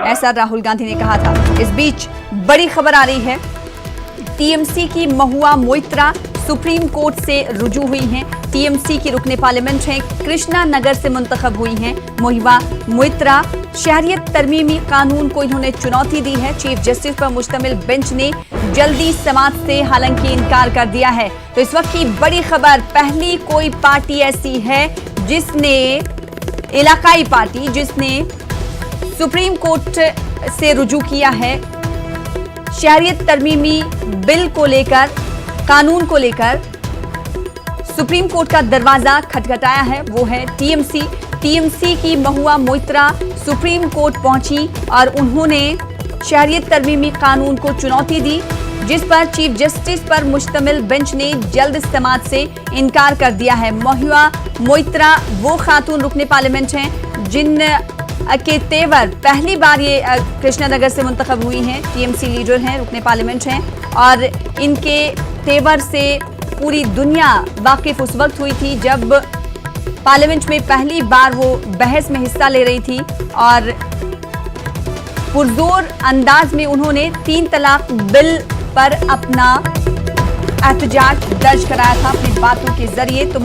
ऐसा राहुल गांधी ने कहा था। इस बीच बड़ी खबर आ रही है, टीएमसी की महुआ मोइत्रा सुप्रीम कोर्ट से रुजू हुई हैं। टीएमसी की रुकने पार्लियामेंट हैं, कृष्णा नगर से मुंतखब हुई हैं महुआ मोइत्रा। शहरियत तरमीमी कानून को इन्होंने चुनौती दी है। चीफ जस्टिस पर मुश्तमिल बेंच ने जल्दी समाअत से हालांकि इनकार कर दिया है। तो इस वक्त की बड़ी खबर, पहली कोई पार्टी ऐसी है जिसने, इलाकाई पार्टी जिसने सुप्रीम कोर्ट से रुजू किया है शहरियत तरमीमी बिल को लेकर, कानून को लेकर सुप्रीम कोर्ट का दरवाजा खटखटाया है, वो है टीएमसी। टीएमसी की महुआ मोइत्रा सुप्रीम कोर्ट पहुंची और उन्होंने शहरियत तरमीमी कानून को चुनौती दी, जिस पर चीफ जस्टिस पर मुश्तमिल बेंच ने जल्द समाअत से इनकार कर दिया है। महुआ मोइत्रा वो खातून रुकने पार्लियामेंट हैं जिन के तेवर पहली बार ये कृष्णा नगर से मुंतखब हुई हैं। टीएमसी लीडर हैं, रुकने पार्लियामेंट हैं और इनके तेवर से पूरी दुनिया वाकिफ उस वक्त हुई थी जब पार्लियामेंट में पहली बार वो बहस में हिस्सा ले रही थी और पुरजोर अंदाज में उन्होंने 3 तलाक बिल पर अपना एहतजाज दर्ज कराया था अपनी बातों के जरिए। तो